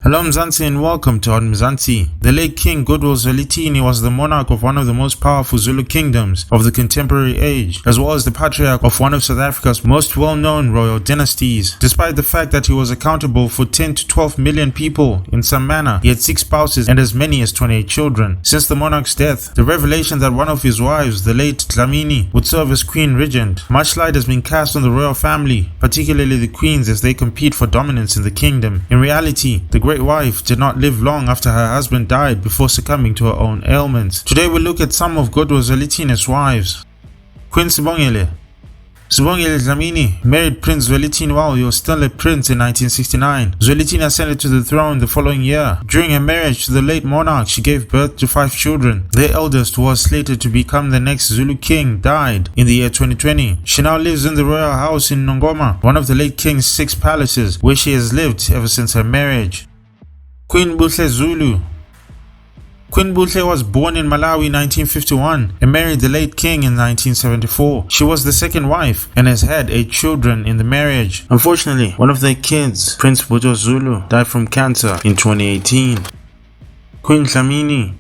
Hello Mzansi and welcome to On Mzansi. The late King Goodwill Zwelithini was the monarch of one of the most powerful Zulu kingdoms of the contemporary age, as well as the patriarch of one of South Africa's most well-known royal dynasties. Despite the fact that he was accountable for 10 to 12 million people in some manner, he had 6 spouses and as many as 28 children. Since the monarch's death, the revelation that one of his wives, the late Zwelithini, would serve as Queen Regent, much light has been cast on the royal family, particularly the queens, as they compete for dominance in the kingdom. In reality, the great wife did not live long after her husband died before succumbing to her own ailments. Today we'll look at some of Goodwill Zwelithini's wives. Queen Sibongile Dlamini married Prince Zwelithini while he was still a prince in 1969. Zwelithini ascended to the throne the following year. During her marriage to the late monarch, she gave birth to 5 children. Their eldest, who was slated to become the next Zulu king, died in the year 2020. She now lives in the royal house in Nongoma, one of the late king's 6 palaces, where she has lived ever since her marriage. Queen Buhle Zulu. Queen Buhle was born in Malawi in 1951 and married the late king in 1974. She was the second wife and has had 8 children in the marriage. Unfortunately, one of their kids, Prince Buto Zulu, died from cancer in 2018. Queen Dlamini.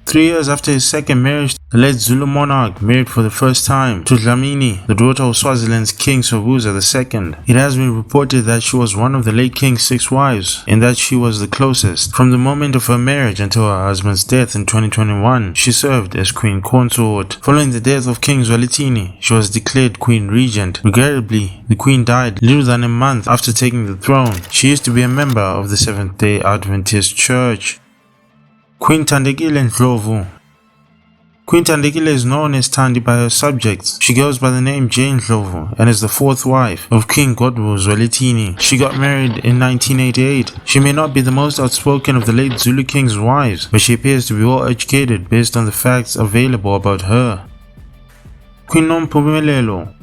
3 years after his second marriage, the late Zulu monarch married for the first time to Dlamini, the daughter of Swaziland's King Sobhuza II. It has been reported that she was one of the late king's 6 wives and that she was the closest. From the moment of her marriage until her husband's death in 2021, she served as queen consort. Following the death of King Zwelithini, she was declared Queen Regent. Regrettably, the queen died little than a month after taking the throne. She used to be a member of the Seventh-day Adventist Church. Queen Thandekile Ndlovu. Queen Thandekile is known as Thandi by her subjects. She goes by the name Jane Ndlovu and is the 4th wife of King Goodwill Zwelithini. She got married in 1988. She may not be the most outspoken of the late Zulu king's wives, but she appears to be well educated based on the facts available about her. Queen Nompumelelo.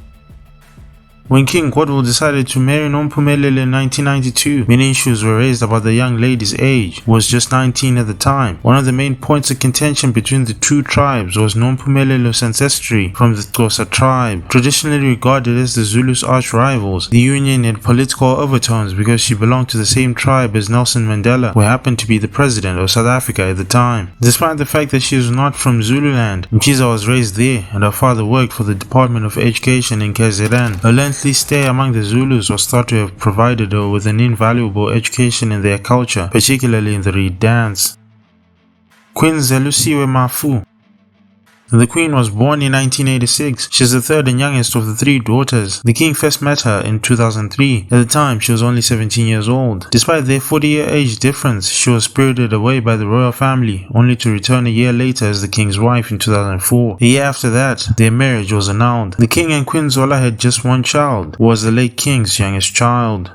When King Goodwill decided to marry Nompumelelo in 1992, many issues were raised about the young lady's age, who was just 19 at the time. One of the main points of contention between the 2 tribes was Nompumelo's ancestry from the Xhosa tribe. Traditionally regarded as the Zulus' arch rivals, the union had political overtones because she belonged to the same tribe as Nelson Mandela, who happened to be the president of South Africa at the time. Despite the fact that she was not from Zululand, Mchiza was raised there and her father worked for the Department of Education in KZN. Her lengthy stay among the Zulus was thought to have provided her with an invaluable education in their culture, particularly in the reed dance. Queen Zelusiwe Mafu. The queen was born in 1986. She is the 3rd and youngest of the 3 daughters. The king first met her in 2003. At the time, she was only 17 years old. Despite their 40-year age difference, she was spirited away by the royal family, only to return a year later as the king's wife in 2004. A year after that, their marriage was annulled. The king and Queen Zola had just one child, who was the late king's youngest child.